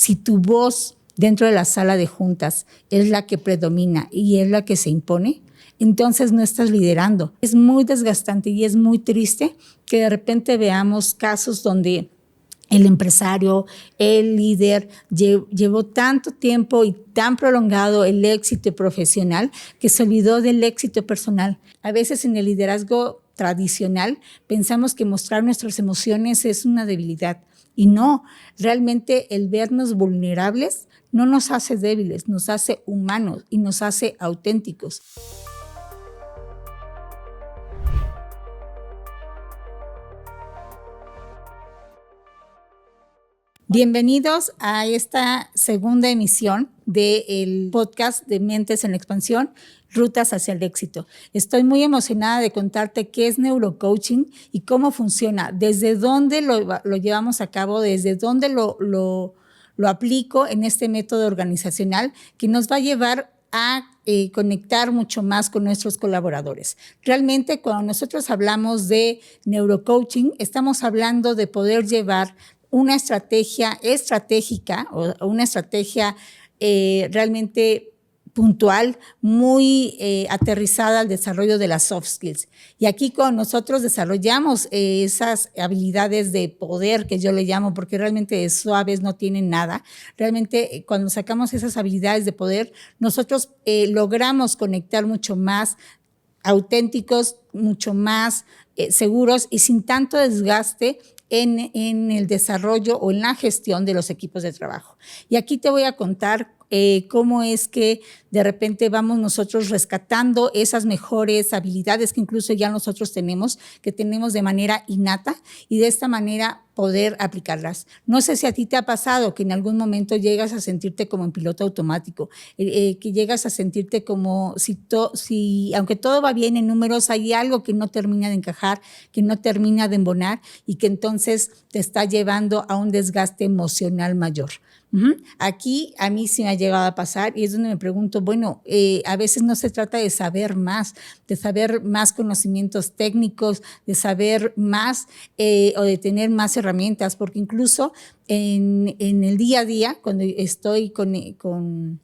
si tu voz dentro de la sala de juntas es la que predomina y es la que se impone, entonces no estás liderando. Es muy desgastante y es muy triste que de repente veamos casos donde el empresario, el líder, llevó tanto tiempo y tan prolongado el éxito profesional que se olvidó del éxito personal. A veces en el liderazgo tradicional pensamos que mostrar nuestras emociones es una debilidad. Y no, realmente el vernos vulnerables no nos hace débiles, nos hace humanos y nos hace auténticos. Bienvenidos a esta segunda emisión del podcast de Mentes en Expansión, Rutas hacia el Éxito. Estoy muy emocionada de contarte qué es neurocoaching y cómo funciona, desde dónde lo llevamos a cabo, desde dónde lo aplico en este método organizacional que nos va a llevar a conectar mucho más con nuestros colaboradores. Realmente, cuando nosotros hablamos de neurocoaching, estamos hablando de poder llevar una estrategia estratégica o una estrategia realmente puntual, muy aterrizada al desarrollo de las soft skills. Y aquí con nosotros desarrollamos esas habilidades de poder que yo le llamo, porque realmente suaves no tienen nada. Realmente cuando sacamos esas habilidades de poder, nosotros logramos conectar mucho más auténticos, mucho más seguros y sin tanto desgaste en el desarrollo o en la gestión de los equipos de trabajo. Y aquí te voy a contar cómo es que de repente vamos nosotros rescatando esas mejores habilidades que incluso ya nosotros tenemos, que tenemos de manera innata y de esta manera poder aplicarlas. No sé si a ti te ha pasado que en algún momento llegas a sentirte como en piloto automático, que llegas a sentirte como si aunque todo va bien en números, hay algo que no termina de encajar, que no termina de embonar y que entonces te está llevando a un desgaste emocional mayor. Aquí a mí sí me ha llegado a pasar y es donde me pregunto, bueno, a veces no se trata de saber más conocimientos técnicos, de saber más o de tener más herramientas, porque incluso en el día a día, cuando estoy con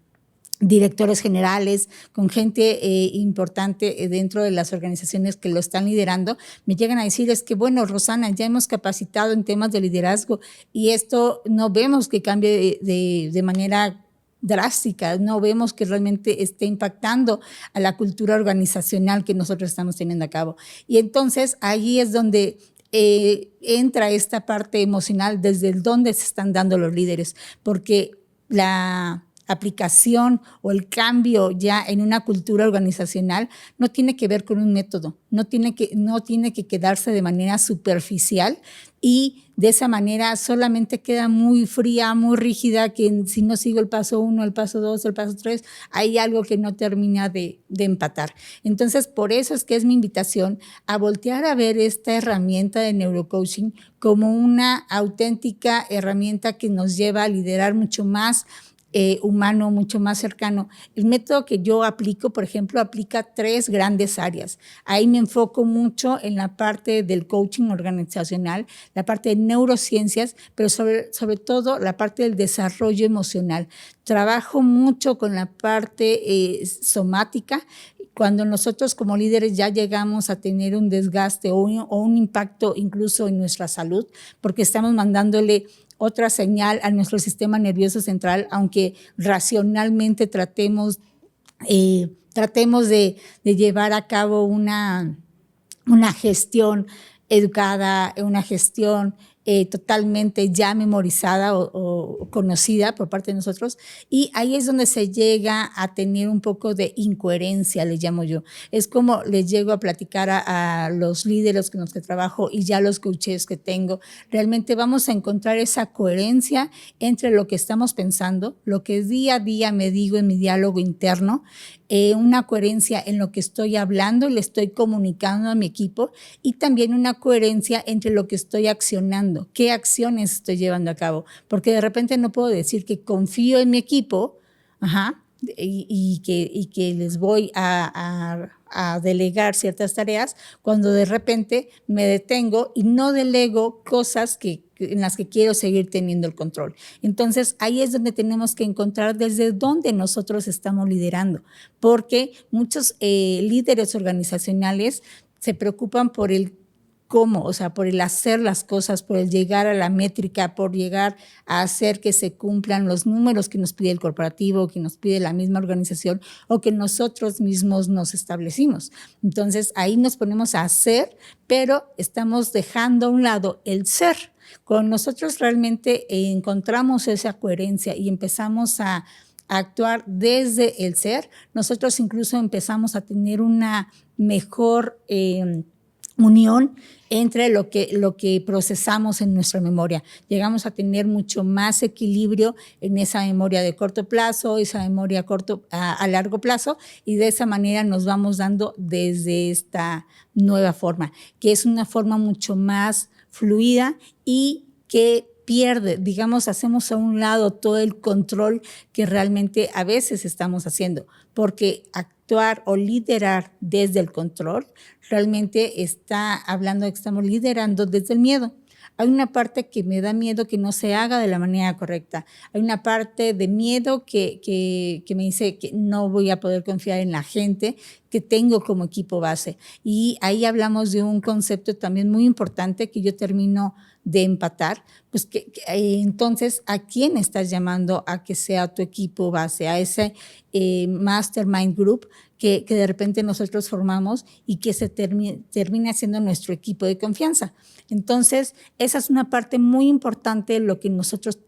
directores generales, con gente importante dentro de las organizaciones que lo están liderando, me llegan a decir, es que bueno, Rosana, ya hemos capacitado en temas de liderazgo y esto no vemos que cambie de manera drástica, no vemos que realmente esté impactando a la cultura organizacional que nosotros estamos teniendo a cabo. Y entonces ahí es donde entra esta parte emocional desde donde se están dando los líderes, porque la aplicación o el cambio ya en una cultura organizacional no tiene que ver con un método, no tiene que quedarse de manera superficial y de esa manera solamente queda muy fría, muy rígida, que si no sigo el paso 1, el paso 2, el paso 3, hay algo que no termina de empatar. Entonces, por eso es que es mi invitación a voltear a ver esta herramienta de neurocoaching como una auténtica herramienta que nos lleva a liderar mucho más humano, mucho más cercano. El método que yo aplico, por ejemplo, aplica 3 grandes áreas. Ahí me enfoco mucho en la parte del coaching organizacional, la parte de neurociencias, pero sobre todo la parte del desarrollo emocional. Trabajo mucho con la parte somática. Cuando nosotros como líderes ya llegamos a tener un desgaste o un impacto incluso en nuestra salud, porque estamos mandándole otra señal a nuestro sistema nervioso central, aunque racionalmente tratemos de llevar a cabo una gestión educada, una gestión totalmente ya memorizada o conocida por parte de nosotros, y ahí es donde se llega a tener un poco de incoherencia, le llamo yo. Es como les llego a platicar a los líderes con los que trabajo y ya los coaches que tengo, realmente vamos a encontrar esa coherencia entre lo que estamos pensando, lo que día a día me digo en mi diálogo interno, una coherencia en lo que estoy hablando y le estoy comunicando a mi equipo, y también una coherencia entre lo que estoy accionando, qué acciones estoy llevando a cabo, porque de repente no puedo decir que confío en mi equipo, y que les voy a delegar ciertas tareas, cuando de repente me detengo y no delego cosas que en las que quiero seguir teniendo el control. Entonces, ahí es donde tenemos que encontrar desde dónde nosotros estamos liderando, porque muchos líderes organizacionales se preocupan por el cómo, o sea, por el hacer las cosas, por el llegar a la métrica, por llegar a hacer que se cumplan los números que nos pide el corporativo, que nos pide la misma organización o que nosotros mismos nos establecimos. Entonces, ahí nos ponemos a hacer, pero estamos dejando a un lado el ser. Cuando nosotros realmente encontramos esa coherencia y empezamos a actuar desde el ser, nosotros incluso empezamos a tener una mejor unión entre lo que procesamos en nuestra memoria. Llegamos a tener mucho más equilibrio en esa memoria de corto plazo, esa memoria a largo plazo, y de esa manera nos vamos dando desde esta nueva forma, que es una forma mucho más fluida y que pierde, digamos, hacemos a un lado todo el control que realmente a veces estamos haciendo, porque actuar o liderar desde el control realmente está hablando de que estamos liderando desde el miedo. Hay una parte que me da miedo que no se haga de la manera correcta. Hay una parte de miedo que me dice que no voy a poder confiar en la gente que tengo como equipo base. Y ahí hablamos de un concepto también muy importante que yo termino de empatar, pues entonces, ¿a quién estás llamando a que sea tu equipo base? A ese mastermind group que de repente nosotros formamos y que se termina siendo nuestro equipo de confianza. Entonces, esa es una parte muy importante de lo que nosotros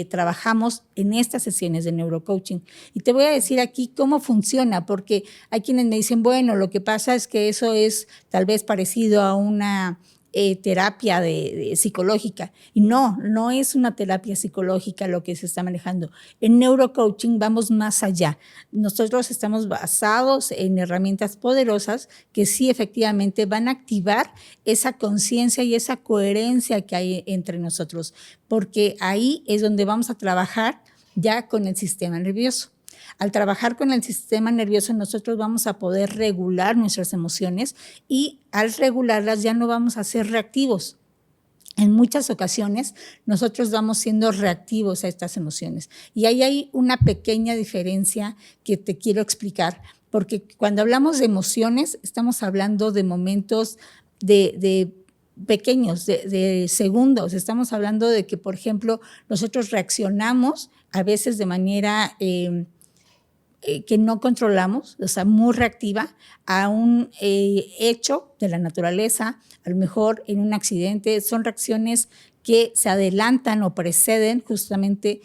trabajamos en estas sesiones de neurocoaching. Y te voy a decir aquí cómo funciona, porque hay quienes me dicen, bueno, lo que pasa es que eso es tal vez parecido a una terapia psicológica. Y no es una terapia psicológica lo que se está manejando. En neurocoaching vamos más allá. Nosotros estamos basados en herramientas poderosas que sí efectivamente van a activar esa conciencia y esa coherencia que hay entre nosotros, porque ahí es donde vamos a trabajar ya con el sistema nervioso. Al trabajar con el sistema nervioso, nosotros vamos a poder regular nuestras emociones y al regularlas ya no vamos a ser reactivos. En muchas ocasiones nosotros vamos siendo reactivos a estas emociones. Y ahí hay una pequeña diferencia que te quiero explicar, porque cuando hablamos de emociones, estamos hablando de momentos de pequeños, de segundos. Estamos hablando de que, por ejemplo, nosotros reaccionamos a veces de manera que no controlamos, o sea, muy reactiva a un hecho de la naturaleza, a lo mejor en un accidente. Son reacciones que se adelantan o preceden justamente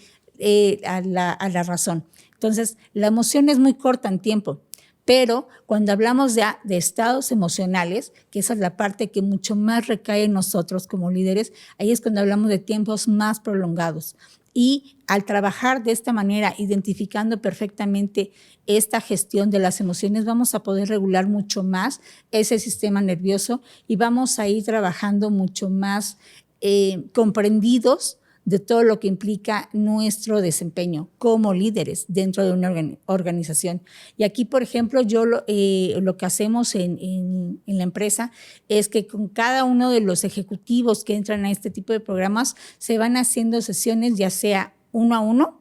a la razón. Entonces, la emoción es muy corta en tiempo, pero cuando hablamos ya de estados emocionales, que esa es la parte que mucho más recae en nosotros como líderes, ahí es cuando hablamos de tiempos más prolongados. Y al trabajar de esta manera, identificando perfectamente esta gestión de las emociones, vamos a poder regular mucho más ese sistema nervioso y vamos a ir trabajando mucho más comprendidos de todo lo que implica nuestro desempeño como líderes dentro de una organización. Y aquí, por ejemplo, yo lo que hacemos en la empresa es que con cada uno de los ejecutivos que entran a este tipo de programas se van haciendo sesiones, ya sea uno a uno,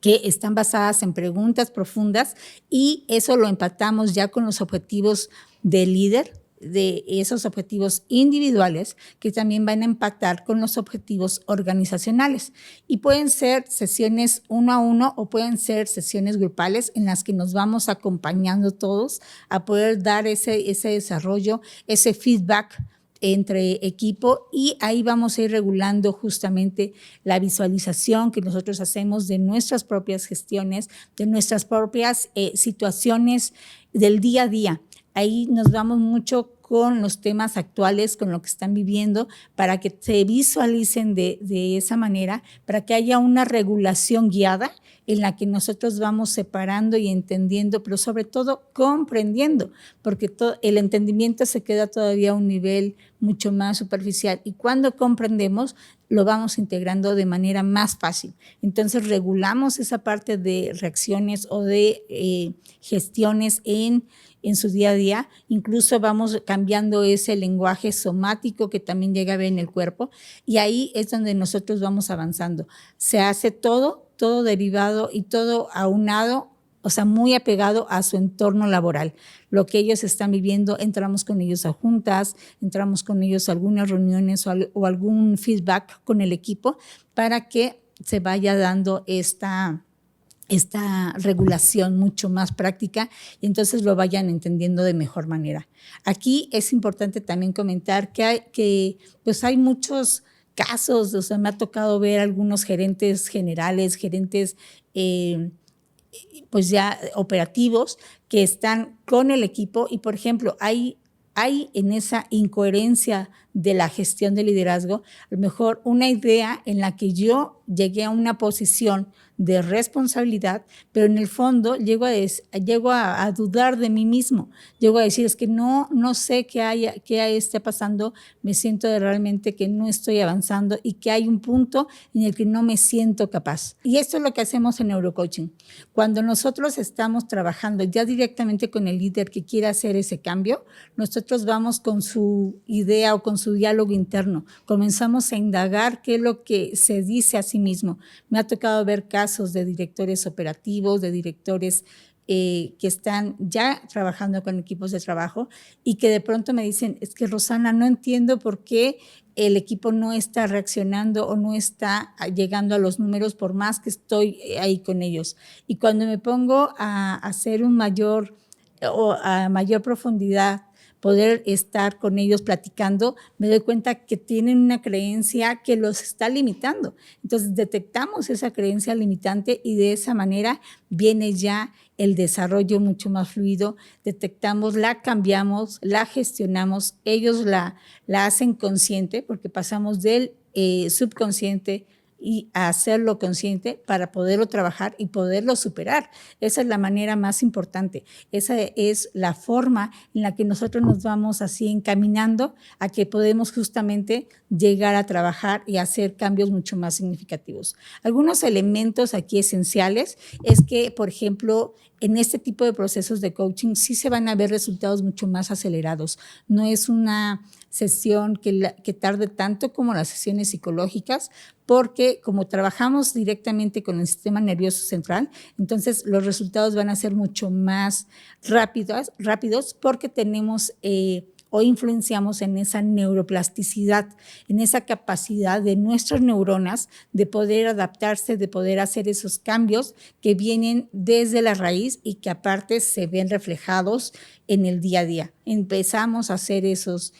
que están basadas en preguntas profundas, y eso lo empatamos ya con los objetivos del líder, de esos objetivos individuales que también van a empatar con los objetivos organizacionales. Y pueden ser sesiones uno a uno o pueden ser sesiones grupales en las que nos vamos acompañando todos a poder dar ese desarrollo, ese feedback entre equipo, y ahí vamos a ir regulando justamente la visualización que nosotros hacemos de nuestras propias gestiones, de nuestras propias situaciones del día a día. Ahí nos vamos mucho con los temas actuales, con lo que están viviendo, para que se visualicen de esa manera, para que haya una regulación guiada en la que nosotros vamos separando y entendiendo, pero sobre todo comprendiendo, porque el entendimiento se queda todavía a un nivel mucho más superficial, y cuando comprendemos lo vamos integrando de manera más fácil. Entonces regulamos esa parte de reacciones o de gestiones en su día a día, incluso vamos cambiando ese lenguaje somático que también llega a ver en el cuerpo, y ahí es donde nosotros vamos avanzando. Se hace todo derivado y todo aunado, o sea, muy apegado a su entorno laboral. Lo que ellos están viviendo, entramos con ellos a juntas, entramos con ellos a algunas reuniones o algún feedback con el equipo para que se vaya dando esta regulación mucho más práctica y entonces lo vayan entendiendo de mejor manera. Aquí es importante también comentar que hay muchos casos, o sea, me ha tocado ver algunos gerentes generales, gerentes pues ya operativos que están con el equipo y, por ejemplo, hay en esa incoherencia de la gestión de liderazgo, a lo mejor una idea en la que yo llegué a una posición de responsabilidad, pero en el fondo llego a dudar de mí mismo, llego a decir, es que no sé qué esté pasando, me siento realmente que no estoy avanzando y que hay un punto en el que no me siento capaz. Y esto es lo que hacemos en neurocoaching. Cuando nosotros estamos trabajando ya directamente con el líder que quiere hacer ese cambio, nosotros vamos con su idea o con su diálogo interno, comenzamos a indagar qué es lo que se dice a sí mismo. Me ha tocado ver casos de directores operativos, de directores que están ya trabajando con equipos de trabajo y que de pronto me dicen, es que Rosana, no entiendo por qué el equipo no está reaccionando o no está llegando a los números por más que estoy ahí con ellos. Y cuando me pongo a hacer a mayor profundidad, poder estar con ellos platicando, me doy cuenta que tienen una creencia que los está limitando. Entonces detectamos esa creencia limitante y de esa manera viene ya el desarrollo mucho más fluido, detectamos, la cambiamos, la gestionamos, ellos la hacen consciente porque pasamos del subconsciente y a hacerlo consciente para poderlo trabajar y poderlo superar. Esa es la manera más importante. Esa es la forma en la que nosotros nos vamos así encaminando a que podemos justamente llegar a trabajar y hacer cambios mucho más significativos. Algunos elementos aquí esenciales es que, por ejemplo, en este tipo de procesos de coaching sí se van a ver resultados mucho más acelerados. No es una sesión que tarde tanto como las sesiones psicológicas, porque como trabajamos directamente con el sistema nervioso central, entonces los resultados van a ser mucho más rápidos porque tenemos o influenciamos en esa neuroplasticidad, en esa capacidad de nuestras neuronas de poder adaptarse, de poder hacer esos cambios que vienen desde la raíz y que aparte se ven reflejados en el día a día. Empezamos a hacer esos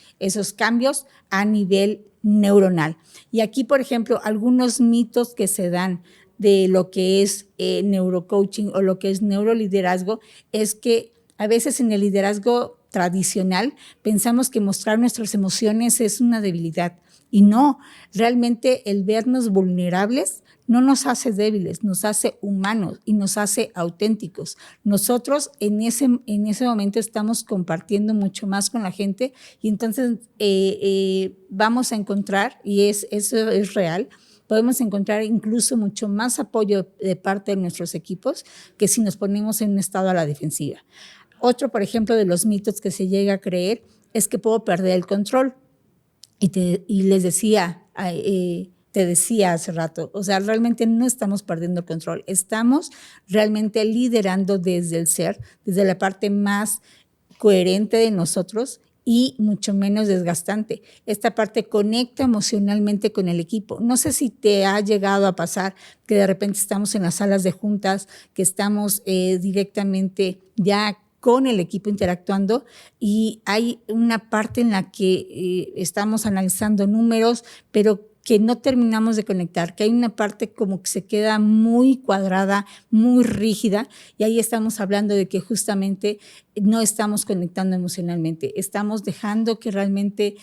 cambios a nivel neuronal. Y aquí, por ejemplo, algunos mitos que se dan de lo que es neurocoaching o lo que es neuroliderazgo es que a veces en el liderazgo tradicional pensamos que mostrar nuestras emociones es una debilidad y no, realmente el vernos vulnerables no nos hace débiles, nos hace humanos y nos hace auténticos. Nosotros en ese momento estamos compartiendo mucho más con la gente y entonces vamos a encontrar, y eso es real, podemos encontrar incluso mucho más apoyo de parte de nuestros equipos que si nos ponemos en un estado a la defensiva. Otro, por ejemplo, de los mitos que se llega a creer es que puedo perder el control. Y les decía, te decía hace rato, o sea, realmente no estamos perdiendo el control, estamos realmente liderando desde el ser, desde la parte más coherente de nosotros y mucho menos desgastante. Esta parte conecta emocionalmente con el equipo. No sé si te ha llegado a pasar que de repente estamos en las salas de juntas, que estamos directamente ya con el equipo interactuando y hay una parte en la que estamos analizando números, pero que no terminamos de conectar, que hay una parte como que se queda muy cuadrada, muy rígida, y ahí estamos hablando de que justamente no estamos conectando emocionalmente, estamos dejando que realmente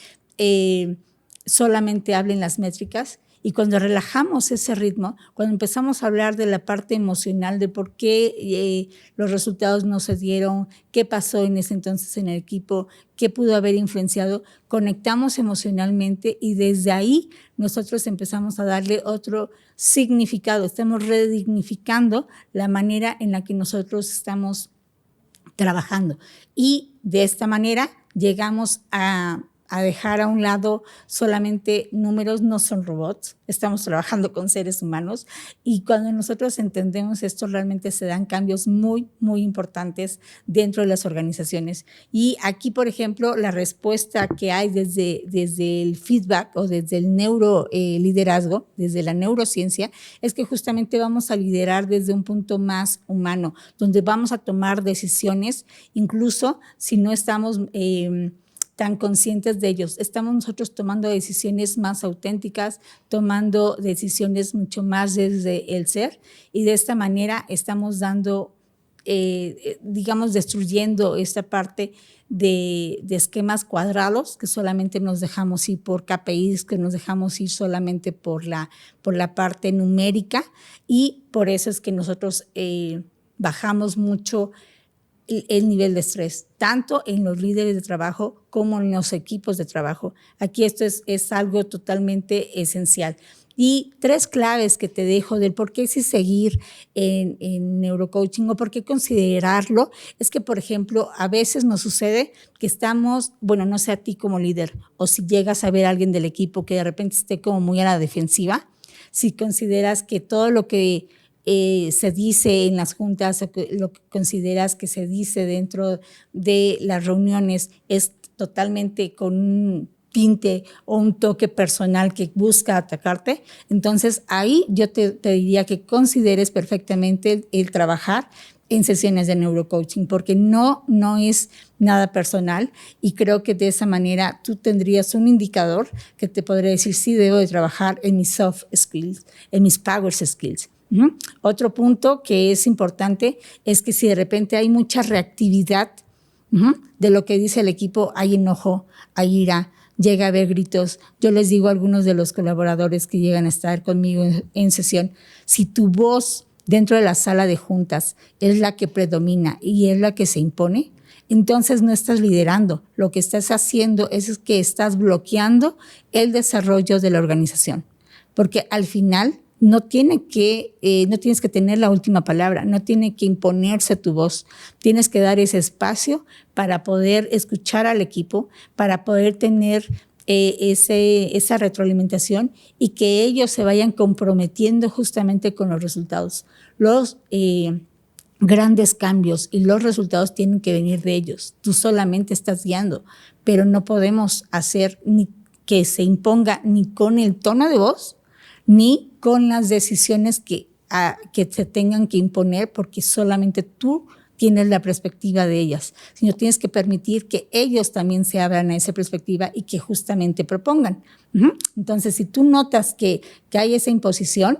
solamente hablen las métricas Y cuando relajamos ese ritmo, cuando empezamos a hablar de la parte emocional, de por qué los resultados no se dieron, qué pasó en ese entonces en el equipo, qué pudo haber influenciado, conectamos emocionalmente y desde ahí nosotros empezamos a darle otro significado. Estamos redignificando la manera en la que nosotros estamos trabajando. Y de esta manera llegamos a dejar a un lado solamente números, no son robots, estamos trabajando con seres humanos y cuando nosotros entendemos esto realmente se dan cambios muy, muy importantes dentro de las organizaciones. Y aquí, por ejemplo, la respuesta que hay desde el feedback o desde el neuroliderazgo, desde la neurociencia, es que justamente vamos a liderar desde un punto más humano, donde vamos a tomar decisiones, incluso si no estamos tan conscientes de ellos. Estamos nosotros tomando decisiones más auténticas, tomando decisiones mucho más desde el ser y de esta manera estamos dando, digamos, destruyendo esta parte de esquemas cuadrados que solamente nos dejamos ir por KPIs, que nos dejamos ir solamente por la parte numérica y por eso es que nosotros bajamos mucho el nivel de estrés, tanto en los líderes de trabajo como en los equipos de trabajo. Aquí esto es algo totalmente esencial. Y 3 claves que te dejo del por qué sí seguir en neurocoaching o por qué considerarlo, es que, por ejemplo, a veces nos sucede que estamos, bueno, no sé a ti como líder, o si llegas a ver a alguien del equipo que de repente esté como muy a la defensiva, si consideras que todo lo que se dice en las juntas, lo que consideras que se dice dentro de las reuniones es totalmente con un tinte o un toque personal que busca atacarte, entonces ahí yo te diría que consideres perfectamente el trabajar en sesiones de neurocoaching, porque no es nada personal y creo que de esa manera tú tendrías un indicador que te podría decir si debo de trabajar en mis soft skills, en mis power skills. Otro punto que es importante es que si de repente hay mucha reactividad de lo que dice el equipo, hay enojo, hay ira, llega a haber gritos. Yo les digo a algunos de los colaboradores que llegan a estar conmigo en sesión, si tu voz dentro de la sala de juntas es la que predomina y es la que se impone, entonces no estás liderando. Lo que estás haciendo es que estás bloqueando el desarrollo de la organización, porque al final no tienes que tener la última palabra, no tiene que imponerse tu voz. Tienes que dar ese espacio para poder escuchar al equipo, para poder tener esa retroalimentación y que ellos se vayan comprometiendo justamente con los resultados. Los grandes cambios y los resultados tienen que venir de ellos. Tú solamente estás guiando, pero no podemos hacer ni que se imponga ni con el tono de voz, ni con las decisiones que se tengan que imponer, porque solamente tú tienes la perspectiva de ellas, sino tienes que permitir que ellos también se abran a esa perspectiva y que justamente propongan. Entonces, si tú notas que hay esa imposición,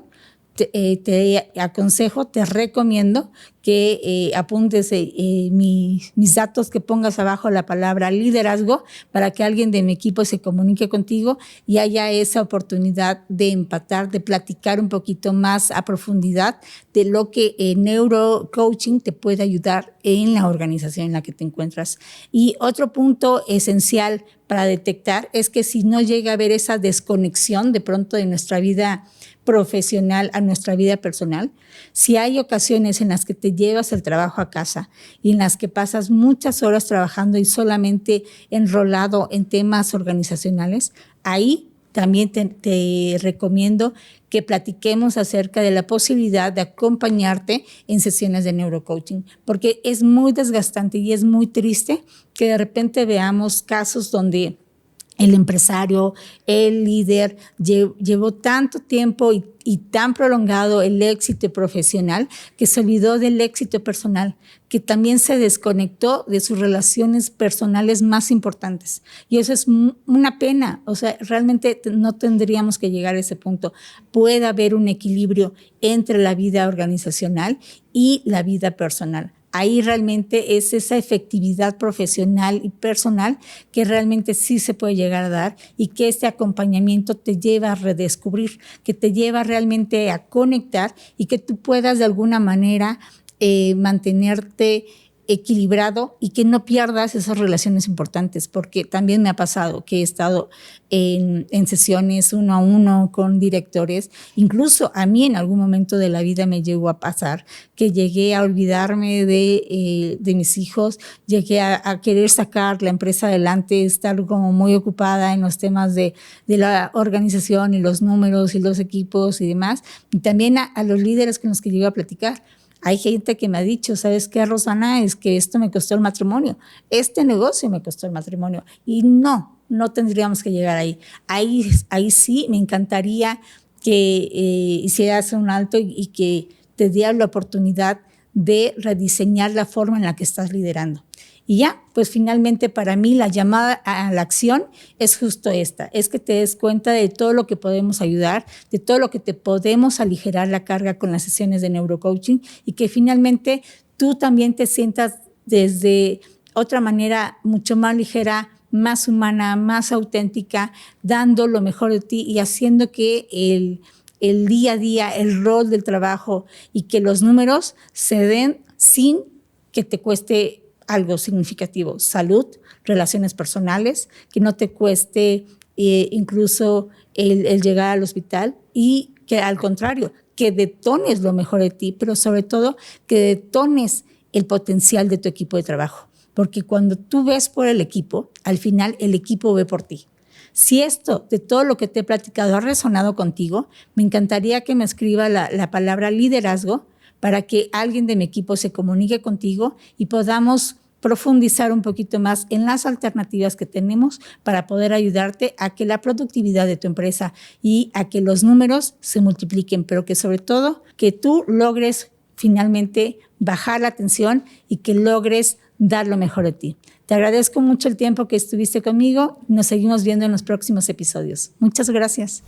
te aconsejo, te recomiendo que apuntes mis datos, que pongas abajo la palabra liderazgo para que alguien de mi equipo se comunique contigo y haya esa oportunidad de empatar, de platicar un poquito más a profundidad de lo que neurocoaching te puede ayudar en la organización en la que te encuentras. Y otro punto esencial para detectar es que si no llega a haber esa desconexión de pronto de nuestra vida profesional a nuestra vida personal, si hay ocasiones en las que te llevas el trabajo a casa y en las que pasas muchas horas trabajando y solamente enrolado en temas organizacionales, ahí también te recomiendo que platiquemos acerca de la posibilidad de acompañarte en sesiones de neurocoaching, porque es muy desgastante y es muy triste que de repente veamos casos donde el empresario, el líder, llevó tanto tiempo y tan prolongado el éxito profesional que se olvidó del éxito personal, que también se desconectó de sus relaciones personales más importantes. Y eso es una pena. O sea, realmente no tendríamos que llegar a ese punto. Puede haber un equilibrio entre la vida organizacional y la vida personal. ahí realmente es esa efectividad profesional y personal que realmente sí se puede llegar a dar y que este acompañamiento te lleva a redescubrir, que te lleva realmente a conectar y que tú puedas de alguna manera mantenerte equilibrado y que no pierdas esas relaciones importantes, porque también me ha pasado que he estado en sesiones 1 a 1 con directores, incluso a mí en algún momento de la vida me llegó a pasar que llegué a olvidarme de mis hijos, llegué a querer sacar la empresa adelante, estar como muy ocupada en los temas de la organización y los números y los equipos y demás, y también a los líderes con los que llegué a platicar. Hay gente que me ha dicho, ¿sabes qué, Rosana? Es que esto me costó el matrimonio. Este negocio me costó el matrimonio. Y no tendríamos que llegar ahí. Ahí sí me encantaría que hicieras un alto y que te dieras la oportunidad de rediseñar la forma en la que estás liderando. Y ya, pues finalmente para mí la llamada a la acción es justo esta, es que te des cuenta de todo lo que podemos ayudar, de todo lo que te podemos aligerar la carga con las sesiones de neurocoaching y que finalmente tú también te sientas desde otra manera mucho más ligera, más humana, más auténtica, dando lo mejor de ti y haciendo que el día a día, el rol del trabajo y que los números se den sin que te cueste algo significativo, salud, relaciones personales, que no te cueste incluso el llegar al hospital y que al contrario, que detones lo mejor de ti, pero sobre todo que detones el potencial de tu equipo de trabajo. Porque cuando tú ves por el equipo, al final el equipo ve por ti. Si esto, de todo lo que te he platicado, ha resonado contigo, me encantaría que me escriba la palabra liderazgo para que alguien de mi equipo se comunique contigo y podamos profundizar un poquito más en las alternativas que tenemos para poder ayudarte a que la productividad de tu empresa y a que los números se multipliquen, pero que sobre todo que tú logres finalmente bajar la tensión y que logres dar lo mejor de ti. Te agradezco mucho el tiempo que estuviste conmigo. Nos seguimos viendo en los próximos episodios. Muchas gracias.